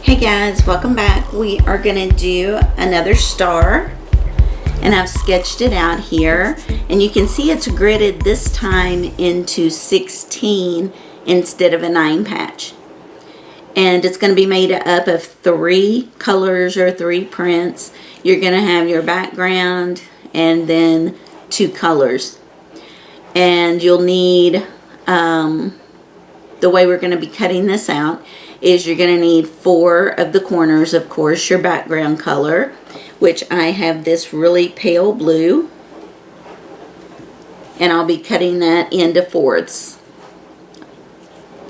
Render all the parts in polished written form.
Hey guys, welcome back. We are going to do another star, and I've sketched it out here, and you can see it's gridded this time into 16 instead of a 9 patch. And it's going to be made up of 3 colors or 3 prints. You're going to have your background and then 2 colors. And you'll need, the way we're going to be cutting this out is you're going to need 4 of the corners, of course, your background color, which I have this really pale blue, and I'll be cutting that into 4ths.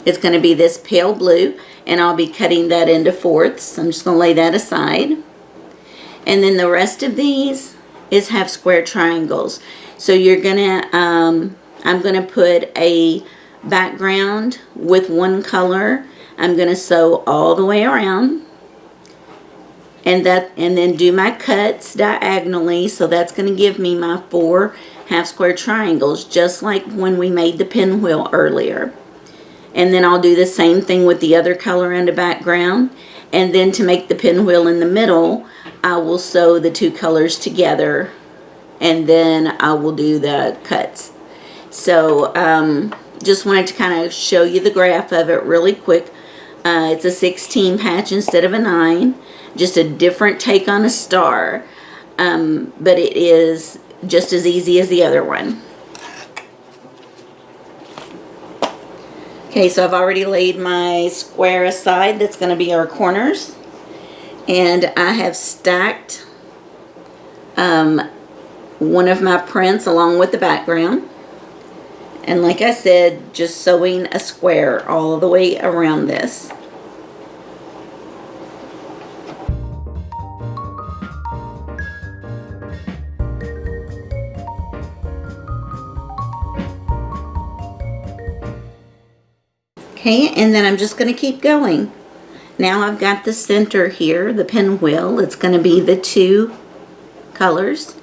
It's going to be this pale blue, and I'll be cutting that into 4ths. I'm just going to lay that aside. And then the rest of these is half square triangles. So you're going to, I'm going to put a background with 1 color. I'm going to sew all the way around, and then do my cuts diagonally. So that's going to give me my 4 half square triangles, just like when we made the pinwheel earlier. And then I'll do the same thing with the other color and the background. And then to make the pinwheel in the middle, I will sew the 2 colors together, and then I will do the cuts. So just wanted to kind of show you the graph of it really quick. It's a 16 patch instead of a 9, just a different take on a star, but it is just as easy as the other one. Okay, so I've already laid my square aside. That's going to be our corners, and I have stacked one of my prints along with the background. And like I said, just sewing a square all the way around this. Okay, and then I'm just going to keep going. Now I've got the center here, the pinwheel. It's going to be the 2 colors.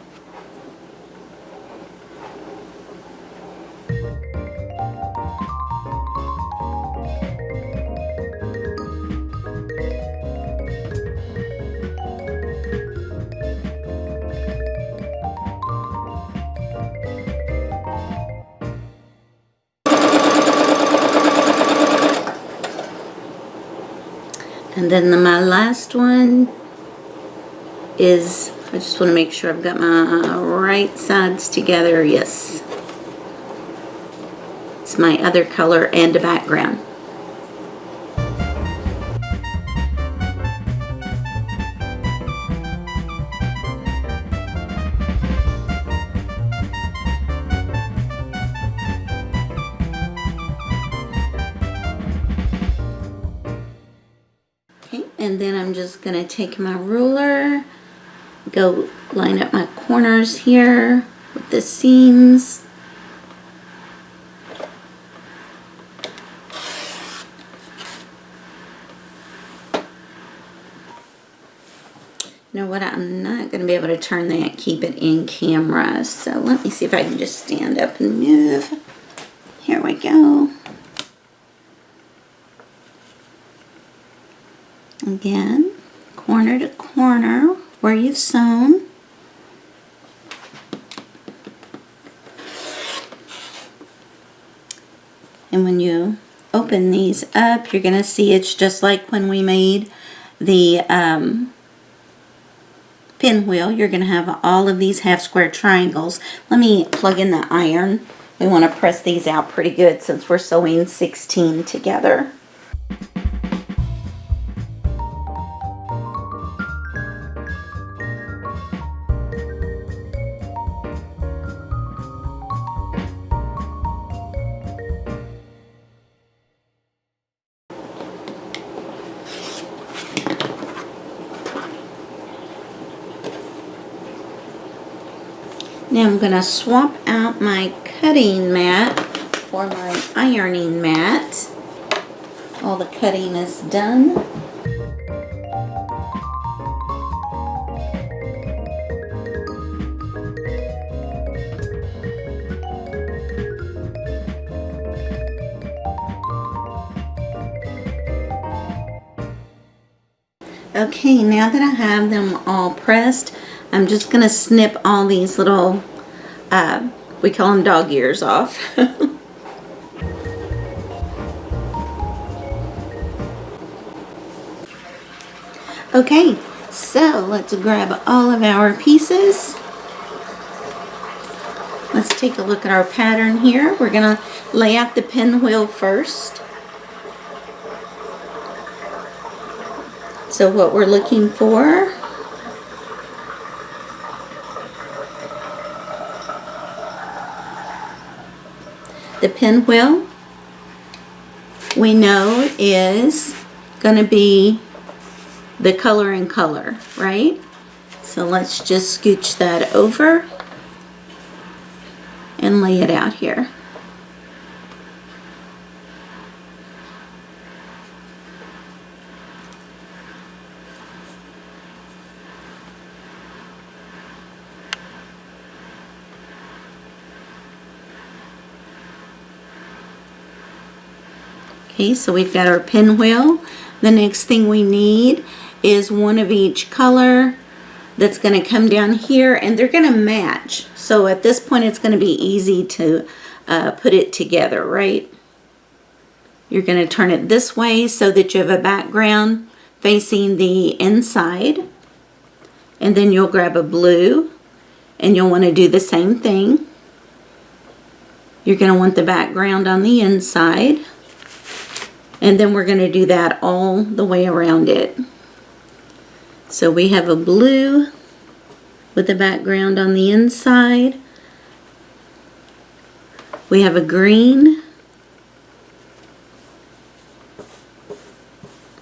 And then my last one is, I just want to make sure I've got my right sides together. Yes. It's my other color and a background. And then I'm just going to take my ruler, go line up my corners here with the seams. You know what, I'm not going to be able to turn that, keep it in camera. So let me see if I can just stand up and move. Here we go. Again, corner to corner where you've sewn. And when you open these up, you're going to see it's just like when we made the pinwheel. You're going to have all of these half square triangles. Let me plug in the iron. We want to press these out pretty good since we're sewing 16 together. Now I'm going to swap out my cutting mat for my ironing mat. All the cutting is done. Okay, now that I have them all pressed, I'm just going to snip all these little, we call them dog ears off. Okay, so let's grab all of our pieces. Let's take a look at our pattern here. We're going to lay out the pinwheel first. So what we're looking for, the pinwheel, we know is going to be the color in color, right? So let's just scooch that over and lay it out here. Okay, so we've got our pinwheel. The next thing we need is one of each color that's going to come down here, and they're going to match. So at this point it's going to be easy to put it together, right? You're going to turn it this way so that you have a background facing the inside, and then you'll grab a blue and you'll want to do the same thing. You're going to want the background on the inside. And then we're going to do that all the way around it. So we have a blue with the background on the inside. We have a green.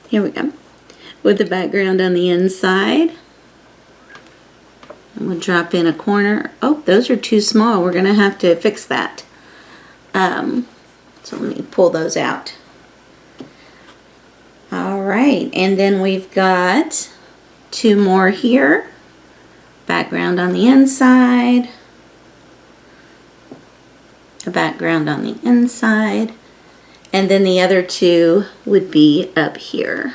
Here we go. With the background on the inside. And we'll drop in a corner. Oh, those are too small. We're going to have to fix that. So let me pull those out. Alright, and then we've got two more here. Background on the inside. A background on the inside. And then the other two would be up here.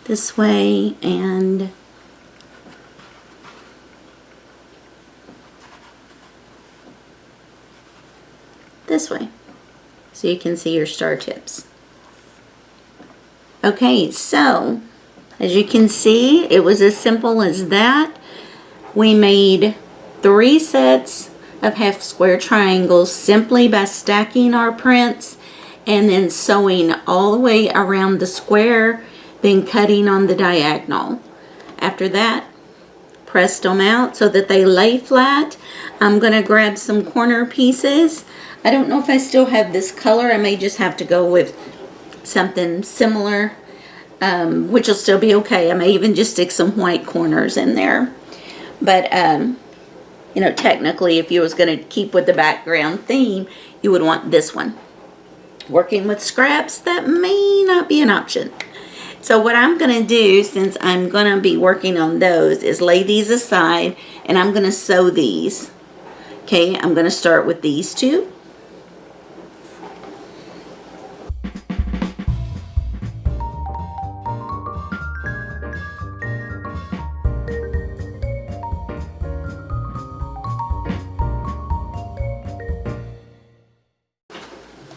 This way and this way. So you can see your star tips. Okay, so as you can see, it was as simple as that. We made 3 sets of half square triangles simply by stacking our prints and then sewing all the way around the square, then cutting on the diagonal. After that, pressed them out so that they lay flat. I'm going to grab some corner pieces. I don't know if I still have this color. I may just have to go with something similar, which will still be okay. I may even just stick some white corners in there. But, you know, technically, if you was going to keep with the background theme, you would want this one. Working with scraps, that may not be an option. So what I'm going to do, since I'm going to be working on those, is lay these aside, and I'm going to sew these. Okay, I'm going to start with these two.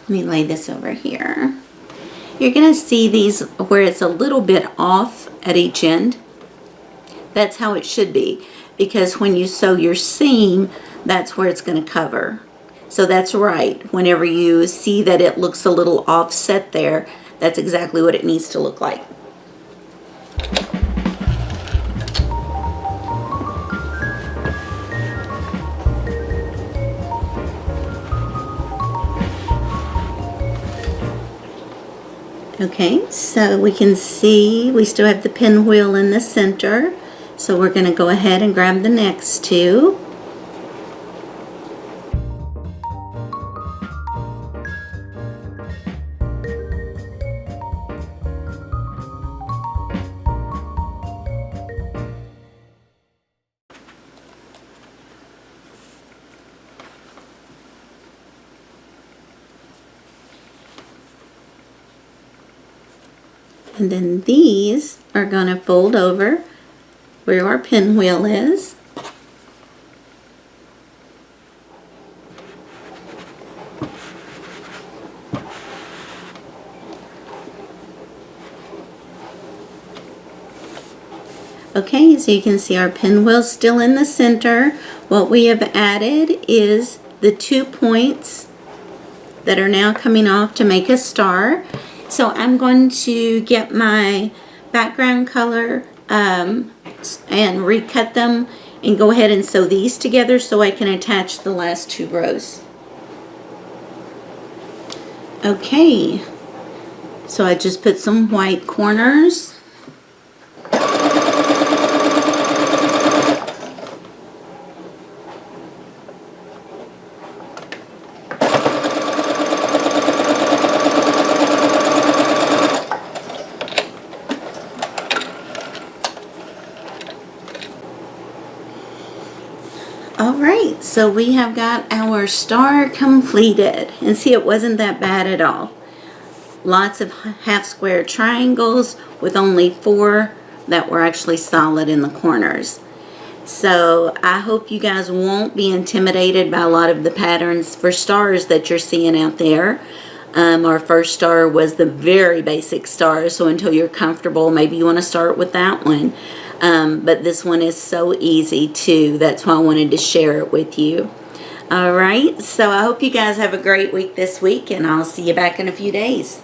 Let me lay this over here. You're going to see these where it's a little bit off at each end. That's how it should be, because when you sew your seam, that's where it's going to cover. So that's right. Whenever you see that it looks a little offset there, that's exactly what it needs to look like. Okay, so we can see we still have the pinwheel in the center. So we're going to go ahead and grab the next two. And then these are going to fold over where our pinwheel is. Okay, so you can see our pinwheel still in the center. What we have added is the 2 points that are now coming off to make a star. So I'm going to get my background color and recut them and go ahead and sew these together so I can attach the last 2 rows. Okay, so I just put some white corners. Alright, so we have got our star completed. And see, it wasn't that bad at all. Lots of half square triangles with only 4 that were actually solid in the corners. So I hope you guys won't be intimidated by a lot of the patterns for stars that you're seeing out there. Our first star was the very basic star, so until you're comfortable, maybe you want to start with that one. But this one is so easy too. That's why I wanted to share it with you. Alright, so I hope you guys have a great week this week, and I'll see you back in a few days.